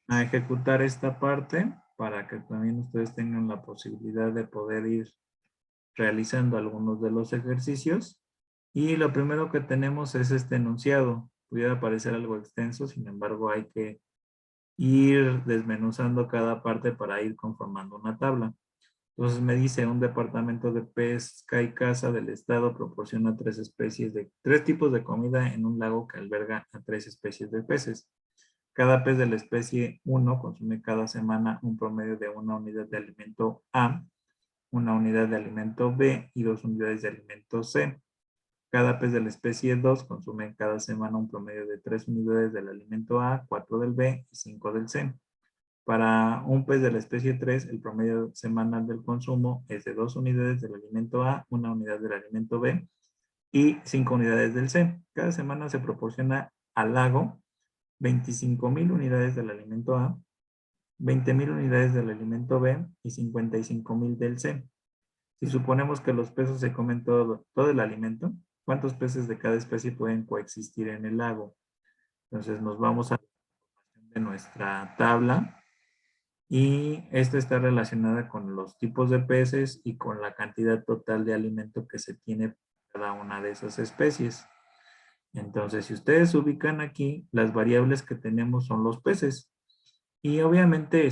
a ejecutar esta parte para que también ustedes tengan la posibilidad de poder ir realizando algunos de los ejercicios. Y lo primero que tenemos es este enunciado. Pudiera parecer algo extenso, sin embargo hay que ir desmenuzando cada parte para ir conformando una tabla. Entonces me dice, un departamento de pesca y caza del estado proporciona tres tipos de comida en un lago que alberga a 3 especies de peces. Cada pez de la especie 1 consume cada semana un promedio de 1 unidad de alimento A, 1 unidad de alimento B y 2 unidades de alimento C. Cada pez de la especie 2 consume cada semana un promedio de 3 unidades del alimento A, 4 del B y 5 del C. Para un pez de la especie 3, el promedio semanal del consumo es de 2 unidades del alimento A, 1 unidad del alimento B y 5 unidades del C. Cada semana se proporciona al lago 25,000 unidades del alimento A, 20,000 unidades del alimento B y 55,000 del C. Si suponemos que los peces se comen todo el alimento, ¿cuántos peces de cada especie pueden coexistir en el lago? Entonces nos vamos a la información de nuestra tabla y esta está relacionada con los tipos de peces y con la cantidad total de alimento que se tiene para cada una de esas especies. Entonces, si ustedes ubican aquí, las variables que tenemos son los peces. Y obviamente,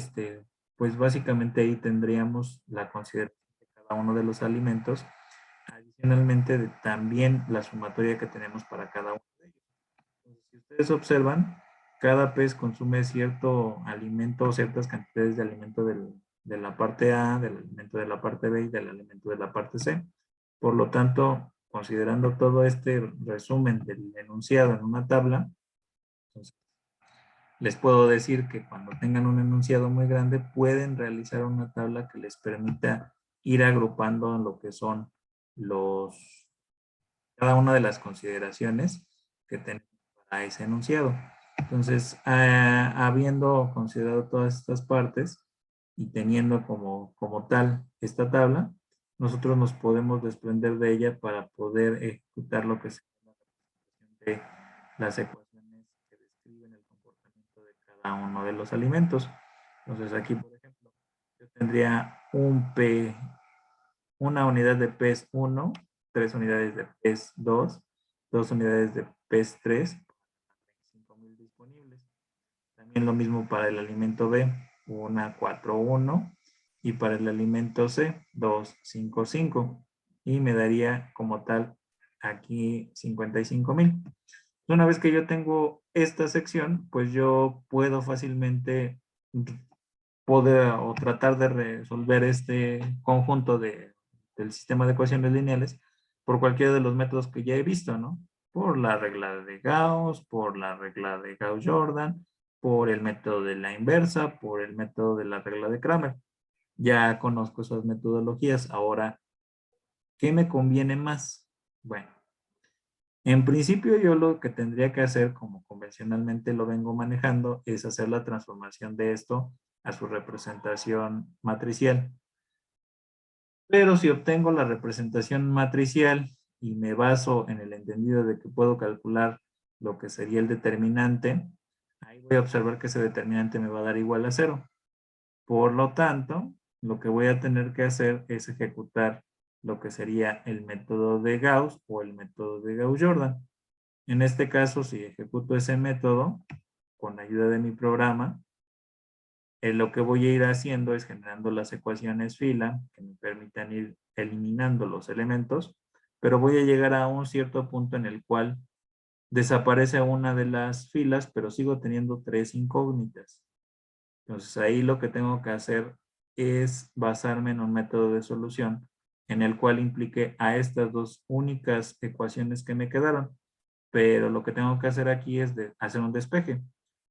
pues básicamente ahí tendríamos la consideración de cada uno de los alimentos. Adicionalmente, también la sumatoria que tenemos para cada uno de ellos. Entonces, si ustedes observan, cada pez consume cierto alimento, ciertas cantidades de alimento de la parte A, del alimento de la parte B y del alimento de la parte C. Por lo tanto, considerando todo este resumen del enunciado en una tabla, entonces, les puedo decir que cuando tengan un enunciado muy grande, pueden realizar una tabla que les permita ir agrupando lo que son cada una de las consideraciones que tenemos para ese enunciado. Entonces, habiendo considerado todas estas partes y teniendo como tal esta tabla, nosotros nos podemos desprender de ella para poder ejecutar lo que se llama de las ecuaciones que describen el comportamiento de cada uno de los alimentos. Entonces, aquí, por ejemplo, yo tendría una unidad de pez 1, 3 unidades de pez 2, 2 unidades de pez 3, 25,000 disponibles. También lo mismo para el alimento B, 1, 4, 1. Y para el alimento C, 2, 5, 5. Y me daría como tal aquí 55,000. Una vez que yo tengo esta sección, pues yo puedo fácilmente poder o tratar de resolver este conjunto del sistema de ecuaciones lineales por cualquiera de los métodos que ya he visto, ¿no? Por la regla de Gauss, por la regla de Gauss-Jordan, por el método de la inversa, por el método de la regla de Kramer. Ya conozco esas metodologías. Ahora, ¿qué me conviene más? Bueno, en principio yo lo que tendría que hacer, como convencionalmente lo vengo manejando, es hacer la transformación de esto a su representación matricial. Pero si obtengo la representación matricial y me baso en el entendido de que puedo calcular lo que sería el determinante, ahí voy a observar que ese determinante me va a dar igual a 0. Por lo tanto, lo que voy a tener que hacer es ejecutar lo que sería el método de Gauss o el método de Gauss-Jordan. En este caso, si ejecuto ese método con ayuda de mi programa, lo que voy a ir haciendo es generando las ecuaciones fila que me permitan ir eliminando los elementos, pero voy a llegar a un cierto punto en el cual desaparece una de las filas, pero sigo teniendo 3 incógnitas. Entonces ahí lo que tengo que hacer es basarme en un método de solución en el cual implique a estas dos únicas ecuaciones que me quedaron. Pero lo que tengo que hacer aquí es hacer un despeje.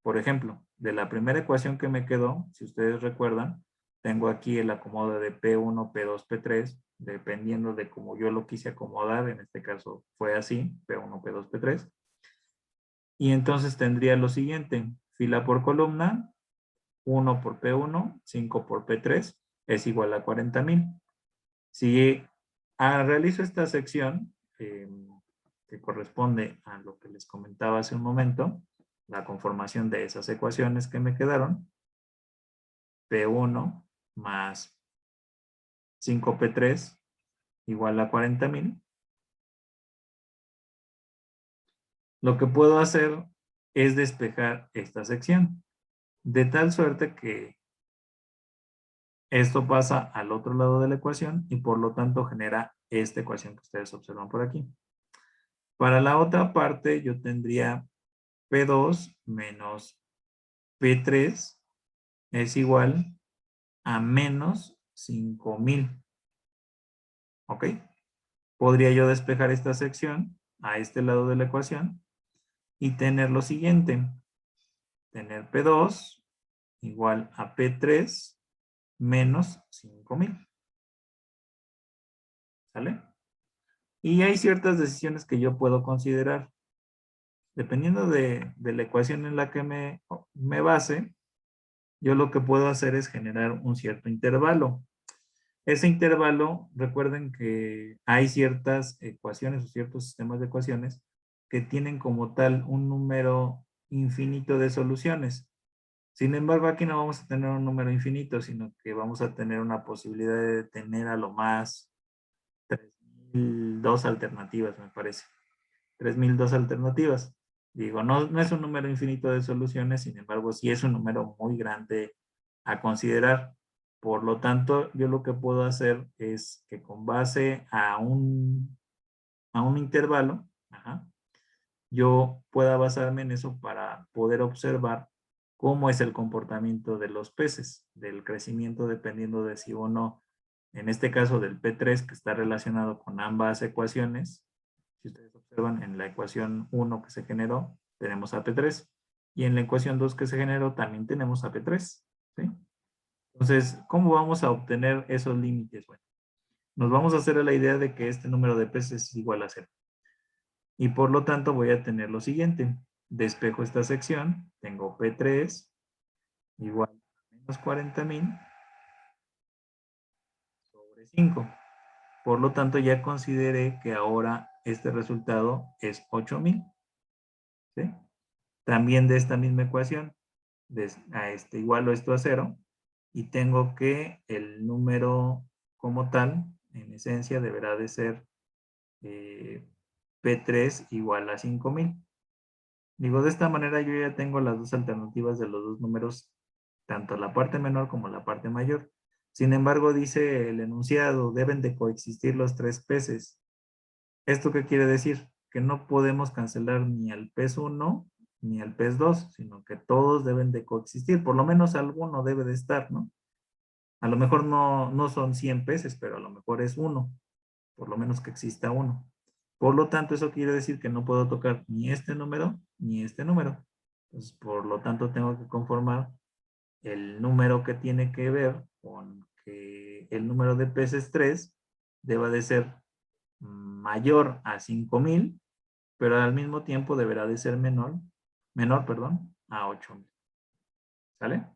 Por ejemplo, de la primera ecuación que me quedó, si ustedes recuerdan, tengo aquí el acomodo de P1, P2, P3, dependiendo de cómo yo lo quise acomodar. En este caso fue así, P1, P2, P3. Y entonces tendría lo siguiente, fila por columna, 1 por P1, 5 por P3, es igual a 40,000. Si realizo esta sección, que corresponde a lo que les comentaba hace un momento, la conformación de esas ecuaciones que me quedaron, P1 más 5P3 igual a 40,000. Lo que puedo hacer es despejar esta sección, de tal suerte que esto pasa al otro lado de la ecuación y por lo tanto genera esta ecuación que ustedes observan por aquí. Para la otra parte yo tendría P2 menos P3 es igual a menos 5,000. ¿Ok? Podría yo despejar esta sección a este lado de la ecuación y tener lo siguiente. Tener P2 igual a P3 menos 5,000. ¿Sale? Y hay ciertas decisiones que yo puedo considerar. Dependiendo de la ecuación en la que me base, yo lo que puedo hacer es generar un cierto intervalo. Ese intervalo, recuerden que hay ciertas ecuaciones o ciertos sistemas de ecuaciones que tienen como tal un número infinito de soluciones. Sin embargo, aquí no vamos a tener un número infinito, sino que vamos a tener una posibilidad de tener a lo más 3,002 alternativas, me parece. 3,002 alternativas. Digo, no es un número infinito de soluciones, sin embargo, sí es un número muy grande a considerar. Por lo tanto, yo lo que puedo hacer es que con base a un intervalo, yo pueda basarme en eso para poder observar cómo es el comportamiento de los peces, del crecimiento dependiendo de si o no, en este caso del P3 que está relacionado con ambas ecuaciones. Si ustedes observan en la ecuación 1 que se generó, tenemos a P3 y en la ecuación 2 que se generó también tenemos a P3. ¿Sí? Entonces, ¿cómo vamos a obtener esos límites? Bueno, nos vamos a hacer a la idea de que este número de peces es igual a 0. Y por lo tanto voy a tener lo siguiente. Despejo esta sección, tengo P3 igual a menos 40,000 sobre 5. Por lo tanto, ya consideré que ahora este resultado es 8,000. ¿Sí? También de esta misma ecuación, igualo esto a 0 y tengo que el número como tal, en esencia, deberá de ser P3 igual a 5,000. Digo, de esta manera yo ya tengo las dos alternativas de los dos números, tanto la parte menor como la parte mayor. Sin embargo, dice el enunciado, deben de coexistir los tres peces. ¿Esto qué quiere decir? Que no podemos cancelar ni al pez 1 ni al pez 2, sino que todos deben de coexistir. Por lo menos alguno debe de estar, ¿no? A lo mejor no son 100 peces, pero a lo mejor es uno. Por lo menos que exista uno. Por lo tanto, eso quiere decir que no puedo tocar ni este número ni este número. Entonces, por lo tanto, tengo que conformar el número que tiene que ver con que el número de peces 3 deba de ser mayor a 5,000, pero al mismo tiempo deberá de ser menor, a 8,000. ¿Sale?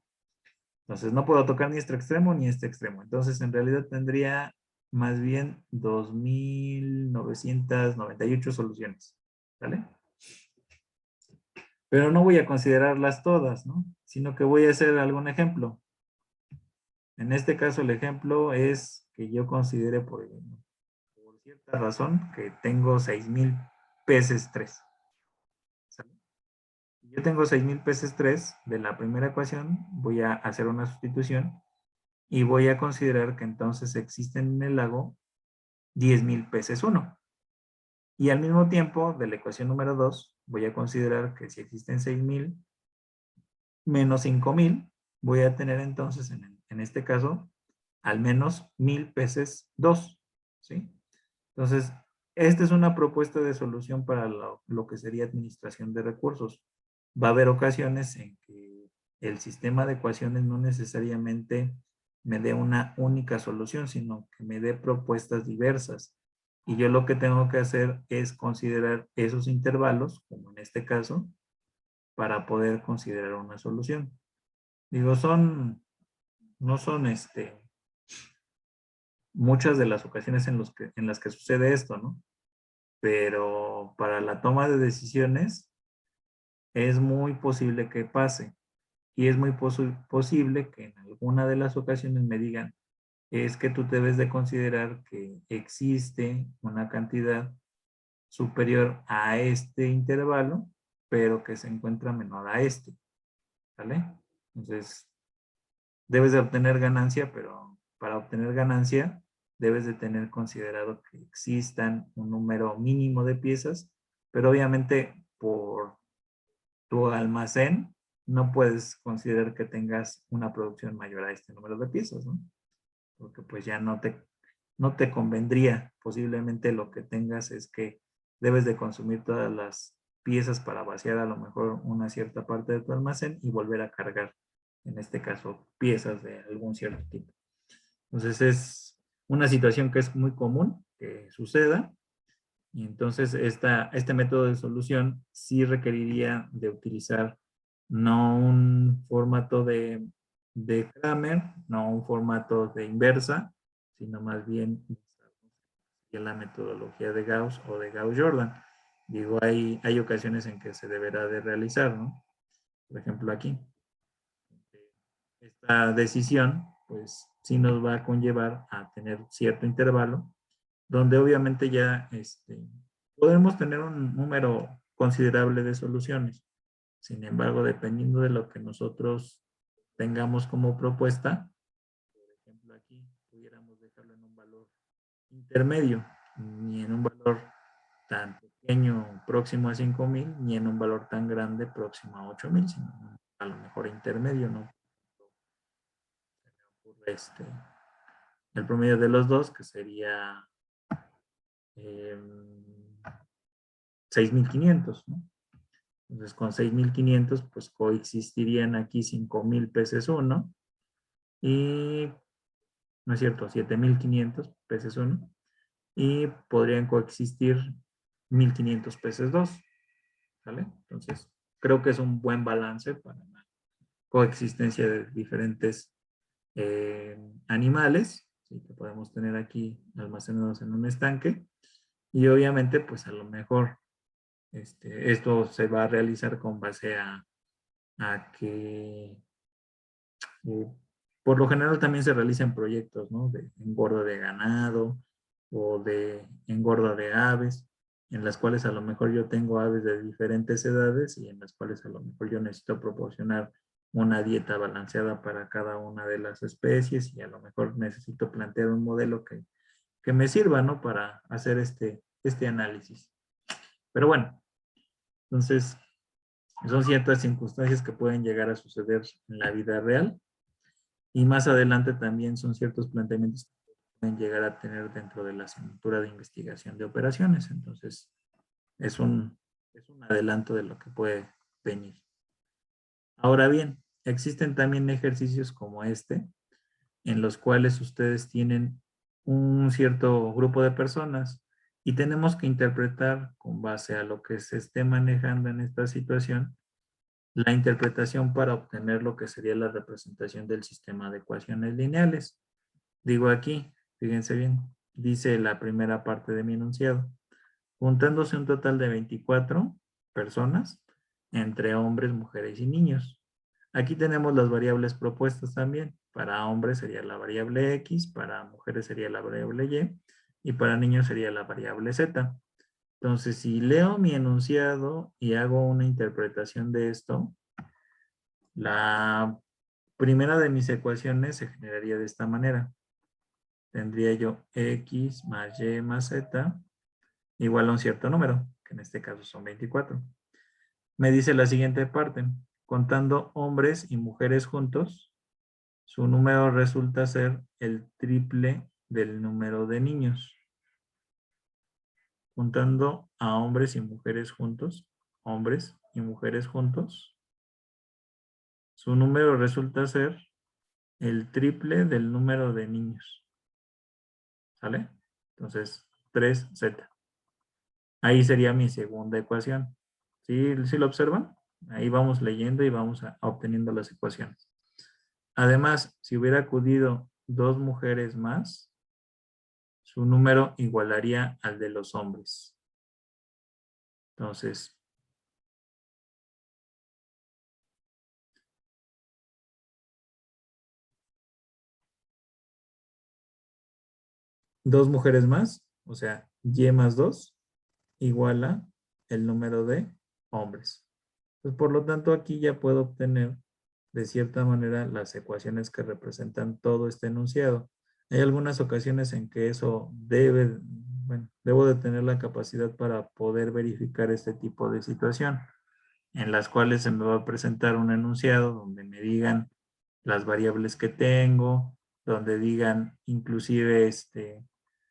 Entonces no puedo tocar ni este extremo ni este extremo. Entonces en realidad tendría más bien 2,998 soluciones. ¿Sale? Pero no voy a considerarlas todas, ¿no? Sino que voy a hacer algún ejemplo. En este caso el ejemplo es que yo considere por cierta razón que tengo 6,000 peces 3. ¿Sale? Yo tengo 6,000 peces 3 de la primera ecuación, voy a hacer una sustitución y voy a considerar que entonces existen en el lago 10,000 peces 1. Y al mismo tiempo, de la ecuación número 2, voy a considerar que si existen 6,000 menos 5,000, voy a tener entonces, en este caso, al menos 1,000 peces 2. ¿Sí? Entonces, esta es una propuesta de solución para lo que sería administración de recursos. Va a haber ocasiones en que el sistema de ecuaciones no necesariamente me dé una única solución, sino que me dé propuestas diversas. Y yo lo que tengo que hacer es considerar esos intervalos, como en este caso, para poder considerar una solución. Digo, no son muchas de las ocasiones en las que sucede esto, ¿no? Pero para la toma de decisiones es muy posible que pase. y es muy posible que en alguna de las ocasiones me digan, es que tú debes de considerar que existe una cantidad superior a este intervalo, pero que se encuentra menor a este, ¿vale? Entonces, debes de obtener ganancia, pero para obtener ganancia debes de tener considerado que existan un número mínimo de piezas, pero obviamente por tu almacén no puedes considerar que tengas una producción mayor a este número de piezas, ¿no? Porque pues ya no te convendría. Posiblemente lo que tengas es que debes de consumir todas las piezas para vaciar a lo mejor una cierta parte de tu almacén y volver a cargar, en este caso, piezas de algún cierto tipo. Entonces es una situación que es muy común que suceda, y entonces este método de solución sí requeriría de utilizar no un formato de Kramer, no un formato de inversa, sino más bien la metodología de Gauss o de Gauss-Jordan. Digo, hay ocasiones en que se deberá de realizar, ¿no? Por ejemplo, aquí. Esta decisión, pues, sí nos va a conllevar a tener cierto intervalo, donde obviamente ya podemos tener un número considerable de soluciones. Sin embargo, dependiendo de lo que nosotros tengamos como propuesta, por ejemplo, aquí pudiéramos dejarlo en un valor intermedio, ni en un valor tan pequeño próximo a 5,000, ni en un valor tan grande próximo a 8,000, sino a lo mejor intermedio, ¿no? El promedio de los dos, que sería 6,500, ¿no? Entonces, con 6,500, pues coexistirían aquí 5,000 peces 1 y, no es cierto, 7,500 peces 1 y podrían coexistir 1,500 peces 2, ¿vale? Entonces, creo que es un buen balance para la coexistencia de diferentes animales, ¿sí? Que podemos tener aquí almacenados en un estanque, y obviamente, pues a lo mejor esto se va a realizar con base a que por lo general también se realizan proyectos, ¿no? De engorda de ganado o de engorda de aves, en las cuales a lo mejor yo tengo aves de diferentes edades y en las cuales a lo mejor yo necesito proporcionar una dieta balanceada para cada una de las especies, y a lo mejor necesito plantear un modelo que me sirva, ¿no? Para hacer este análisis. Pero bueno, entonces son ciertas circunstancias que pueden llegar a suceder en la vida real, y más adelante también son ciertos planteamientos que pueden llegar a tener dentro de la asignatura de investigación de operaciones. Entonces, es un adelanto de lo que puede venir. Ahora bien, existen también ejercicios como este, en los cuales ustedes tienen un cierto grupo de personas y tenemos que interpretar con base a lo que se esté manejando en esta situación, la interpretación para obtener lo que sería la representación del sistema de ecuaciones lineales. Digo aquí, fíjense bien, dice la primera parte de mi enunciado: juntándose un total de 24 personas entre hombres, mujeres y niños. Aquí tenemos las variables propuestas también. Para hombres sería la variable X, para mujeres sería la variable Y para niños sería la variable Z. Entonces, si leo mi enunciado y hago una interpretación de esto, la primera de mis ecuaciones se generaría de esta manera. Tendría yo X más Y más Z igual a un cierto número, que en este caso son 24. Me dice la siguiente parte: contando hombres y mujeres juntos, su número resulta ser el triple del número de niños. Juntando a hombres y mujeres juntos, su número resulta ser el triple del número de niños. ¿Sale? Entonces, 3Z. Ahí sería mi segunda ecuación. ¿Sí lo observan? Ahí vamos leyendo y vamos obteniendo las ecuaciones. Además, si hubiera acudido 2 mujeres más, su número igualaría al de los hombres. Entonces, dos mujeres más, o sea, y más 2 igual a el número de hombres. Pues, por lo tanto, aquí ya puedo obtener de cierta manera las ecuaciones que representan todo este enunciado. Hay algunas ocasiones en que eso bueno, debo de tener la capacidad para poder verificar este tipo de situación, en las cuales se me va a presentar un enunciado donde me digan las variables que tengo, donde digan inclusive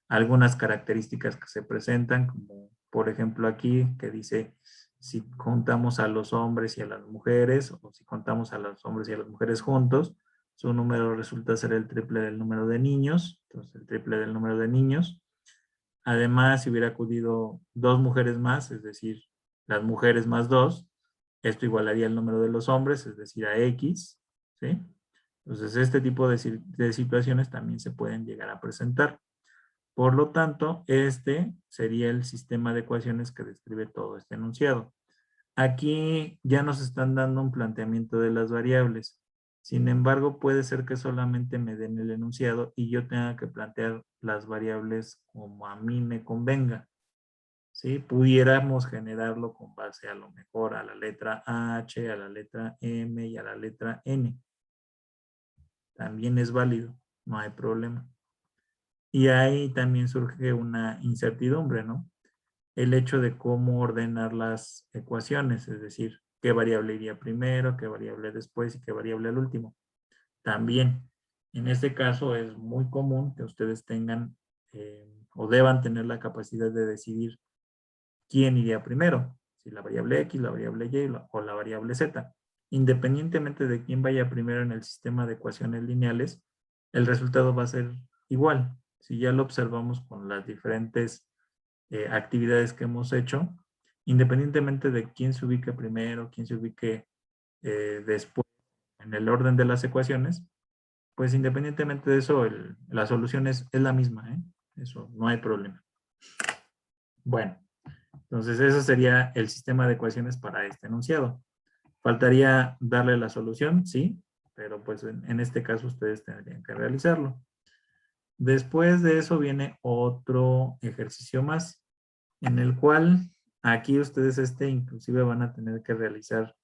algunas características que se presentan, como por ejemplo aquí que dice si contamos a los hombres y a las mujeres, o si contamos a los hombres y a las mujeres juntos, su número resulta ser el triple del número de niños, entonces el triple del número de niños. Además, si hubiera acudido dos mujeres más, es decir, las mujeres más dos, esto igualaría el número de los hombres, es decir, a X, ¿sí? Entonces, este tipo de situaciones también se pueden llegar a presentar. Por lo tanto, este sería el sistema de ecuaciones que describe todo este enunciado. Aquí ya nos están dando un planteamiento de las variables. Sin embargo, puede ser que solamente me den el enunciado y yo tenga que plantear las variables como a mí me convenga. ¿Sí? Pudiéramos generarlo con base a lo mejor a la letra H, a la letra M y a la letra N. También es válido, no hay problema. Y ahí también surge una incertidumbre, ¿no? El hecho de cómo ordenar las ecuaciones, es decir, qué variable iría primero, qué variable después y qué variable al último. También, en este caso es muy común que ustedes tengan o deban tener la capacidad de decidir quién iría primero, si la variable X, la variable Y o la variable Z. Independientemente de quién vaya primero en el sistema de ecuaciones lineales, el resultado va a ser igual. Si ya lo observamos con las diferentes actividades que hemos hecho, independientemente de quién se ubique primero, quién se ubique después en el orden de las ecuaciones, pues independientemente de eso, la solución es la misma, ¿eh? Eso, no hay problema. Bueno, entonces eso sería el sistema de ecuaciones para este enunciado. Faltaría darle la solución, sí, pero pues en este caso ustedes tendrían que realizarlo. Después de eso viene otro ejercicio más, en el cual aquí ustedes inclusive van a tener que realizar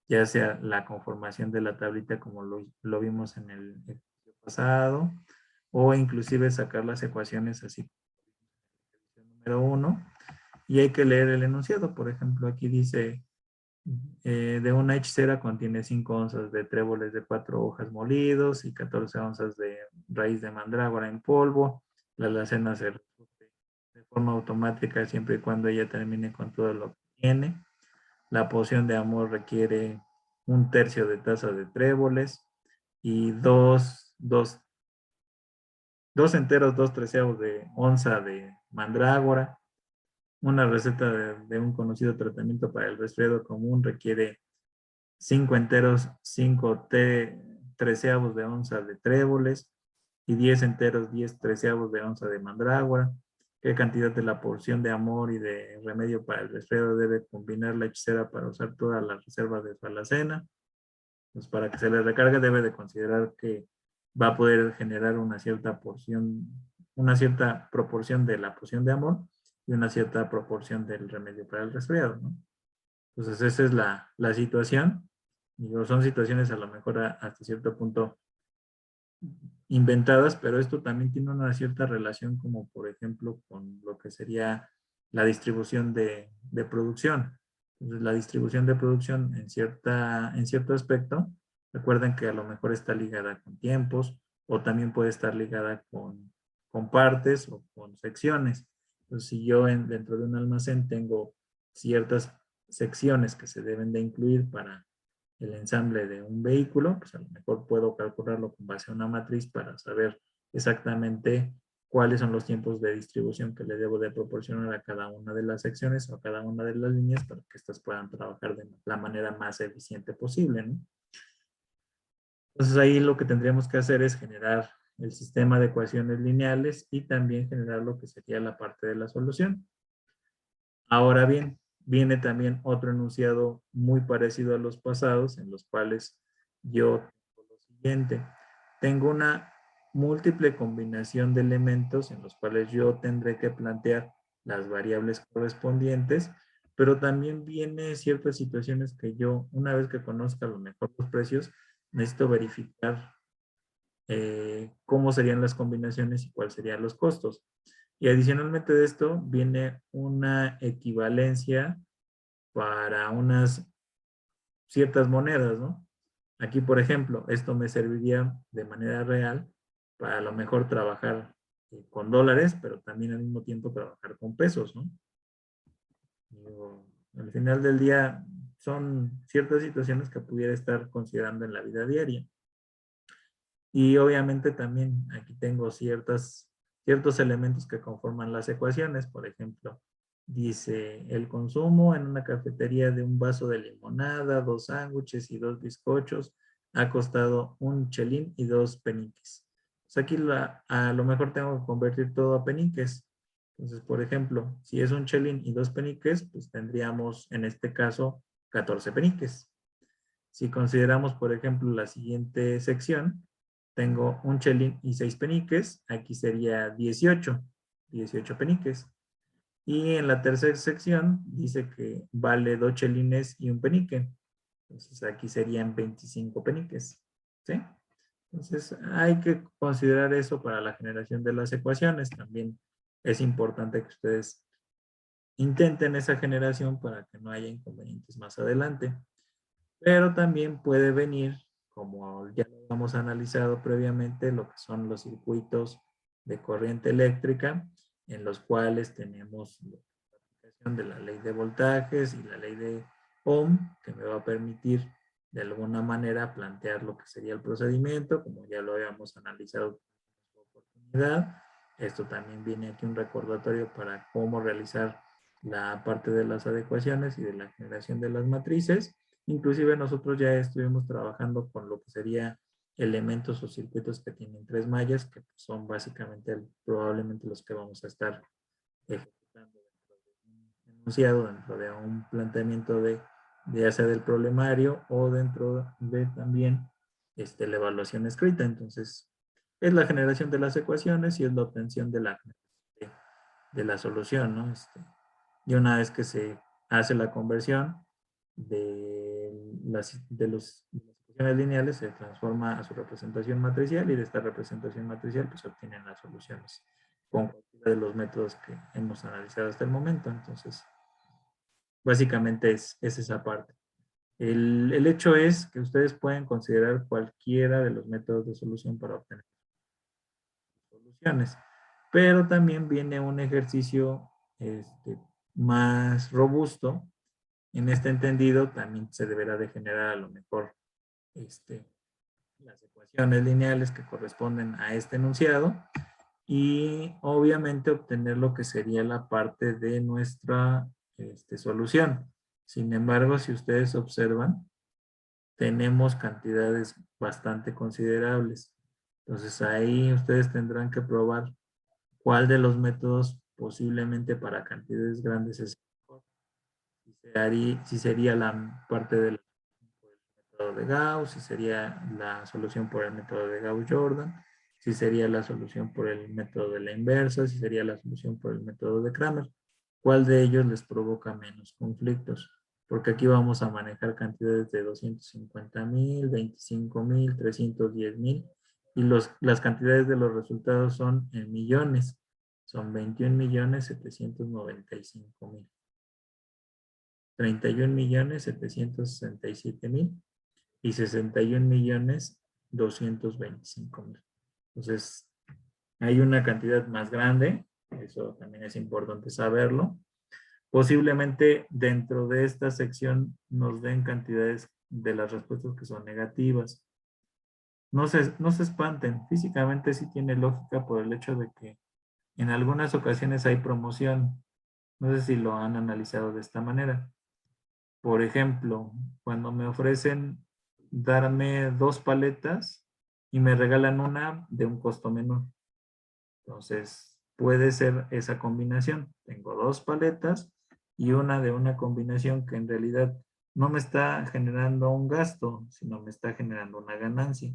ya sea la conformación de la tablita como lo vimos en el ejercicio pasado, o inclusive sacar las ecuaciones así. Número 1, y hay que leer el enunciado. Por ejemplo, aquí dice, de una hechicera contiene 5 onzas de tréboles de 4 hojas molidos y 14 onzas de raíz de mandrágora en polvo. La alacena se repite de forma automática siempre y cuando ella termine con todo lo que tiene. La poción de amor requiere 1/3 de taza de tréboles y dos enteros, 2/3 de onza de mandrágora. Una receta de un conocido tratamiento para el resfriado común requiere 5 enteros, 5/13 de onza de tréboles y 10 enteros, 10/13 de onza de mandrágora. ¿Qué cantidad de la porción de amor y de remedio para el resfriado debe combinar la hechicera para usar toda la reserva de su alacena? Pues para que se le recargue debe de considerar que va a poder generar una cierta porción, una cierta proporción de la porción de amor y una cierta proporción del remedio para el resfriado, ¿no? Entonces esa es la situación. Digo, son situaciones a lo mejor hasta cierto punto inventadas, pero esto también tiene una cierta relación como por ejemplo con lo que sería la distribución de producción. Entonces la distribución de producción en cierto aspecto, recuerden que a lo mejor está ligada con tiempos o también puede estar ligada con partes o con secciones. Entonces si yo dentro de un almacén tengo ciertas secciones que se deben de incluir para el ensamble de un vehículo, pues a lo mejor puedo calcularlo con base a una matriz para saber exactamente cuáles son los tiempos de distribución que le debo de proporcionar a cada una de las secciones o a cada una de las líneas para que éstas puedan trabajar de la manera más eficiente posible, ¿no? Entonces ahí lo que tendríamos que hacer es generar el sistema de ecuaciones lineales y también generar lo que sería la parte de la solución. Ahora bien, viene también otro enunciado muy parecido a los pasados, en los cuales yo tengo lo siguiente. Tengo una múltiple combinación de elementos en los cuales yo tendré que plantear las variables correspondientes, pero también viene ciertas situaciones que yo, una vez que conozca a lo mejor los precios, necesito verificar cómo serían las combinaciones y cuáles serían los costos. Y adicionalmente de esto viene una equivalencia para unas ciertas monedas, ¿no? Aquí, por ejemplo, esto me serviría de manera real para a lo mejor trabajar con dólares, pero también al mismo tiempo trabajar con pesos, ¿no? Digo, al final del día son ciertas situaciones que pudiera estar considerando en la vida diaria. Y obviamente también aquí tengo ciertos elementos que conforman las ecuaciones. Por ejemplo, dice el consumo en una cafetería de un vaso de limonada, 2 sándwiches y 2 bizcochos ha costado 1 chelín y 2 peniques. Pues aquí a lo mejor tengo que convertir todo a peniques. Entonces, por ejemplo, si es 1 chelín y 2 peniques, pues tendríamos en este caso 14 peniques. Si consideramos, por ejemplo, la siguiente sección, tengo 1 chelín y 6 peniques, aquí sería 18 peniques. Y en la tercera sección dice que vale 2 chelines y 1 penique. Entonces aquí serían 25 peniques. ¿Sí? Entonces hay que considerar eso para la generación de las ecuaciones. También es importante que ustedes intenten esa generación para que no haya inconvenientes más adelante. Pero también puede venir, como ya lo hemos analizado previamente, lo que son los circuitos de corriente eléctrica, en los cuales tenemos la aplicación de la ley de voltajes y la ley de Ohm, que me va a permitir de alguna manera plantear lo que sería el procedimiento, como ya lo habíamos analizado en su oportunidad. Esto también viene aquí un recordatorio para cómo realizar la parte de las adecuaciones y de la generación de las matrices. Inclusive nosotros ya estuvimos trabajando con lo que sería elementos o circuitos que tienen 3 mallas, que son básicamente probablemente los que vamos a estar ejecutando dentro de un enunciado, dentro de un planteamiento de ya sea del problemario o dentro de también la evaluación escrita. Entonces, es la generación de las ecuaciones y es la obtención de la solución, ¿no? Y una vez que se hace la conversión de las ecuaciones lineales, se transforma a su representación matricial y de esta representación matricial pues se obtienen las soluciones con cualquiera de los métodos que hemos analizado hasta el momento. Entonces, básicamente es esa parte. El hecho es que ustedes pueden considerar cualquiera de los métodos de solución para obtener soluciones, pero también viene un ejercicio más robusto. En este entendido, también se deberá de generar a lo mejor las ecuaciones lineales que corresponden a este enunciado y obviamente obtener lo que sería la parte de nuestra solución. Sin embargo, si ustedes observan, tenemos cantidades bastante considerables. Entonces ahí ustedes tendrán que probar cuál de los métodos posiblemente para cantidades grandes es mejor. Si sería la parte del método de Gauss, si sería la solución por el método de Gauss-Jordan, si sería la solución por el método de la inversa, si sería la solución por el método de Kramer. ¿Cuál de ellos les provoca menos conflictos? Porque aquí vamos a manejar cantidades de 250,000, 25,000, 310,000 y las cantidades de los resultados son en millones. Son 21,795,000. 31,767,000 y 61,225,000. Entonces, hay una cantidad más grande, eso también es importante saberlo. Posiblemente dentro de esta sección nos den cantidades de las respuestas que son negativas. No se espanten, físicamente sí tiene lógica por el hecho de que en algunas ocasiones hay promoción. No sé si lo han analizado de esta manera. Por ejemplo, cuando me ofrecen darme 2 paletas y me regalan una de un costo menor. Entonces, puede ser esa combinación. Tengo 2 paletas y una de una combinación que en realidad no me está generando un gasto, sino me está generando una ganancia.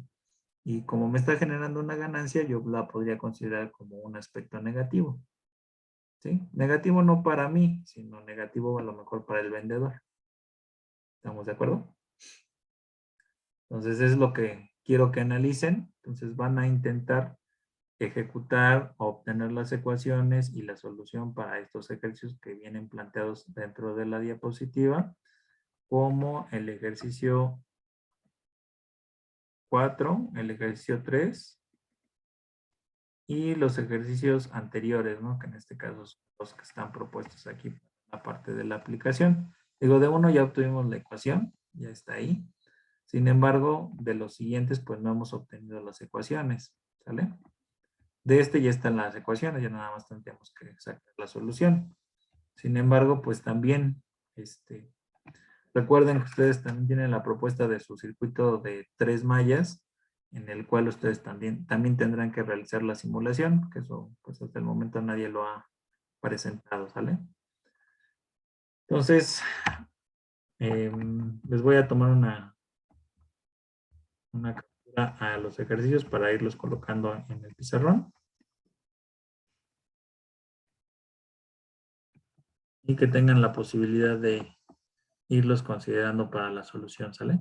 Y como me está generando una ganancia, yo la podría considerar como un aspecto negativo. ¿Sí? Negativo no para mí, sino negativo a lo mejor para el vendedor. ¿Estamos de acuerdo? Entonces es lo que quiero que analicen. Entonces van a intentar ejecutar o obtener las ecuaciones y la solución para estos ejercicios que vienen planteados dentro de la diapositiva, como el ejercicio 4, el ejercicio 3 y los ejercicios anteriores, ¿no? Que en este caso son los que están propuestos aquí en la parte de la aplicación. Digo, de uno ya obtuvimos la ecuación, ya está ahí. Sin embargo, de los siguientes, pues no hemos obtenido las ecuaciones, ¿sale? De este ya están las ecuaciones, ya nada más tendríamos que sacar la solución. Sin embargo, pues también, recuerden que ustedes también tienen la propuesta de su circuito de 3 mallas, en el cual ustedes también tendrán que realizar la simulación, que eso, pues hasta el momento nadie lo ha presentado, ¿sale? Entonces, les voy a tomar una captura a los ejercicios para irlos colocando en el pizarrón. Y que tengan la posibilidad de irlos considerando para la solución, ¿sale?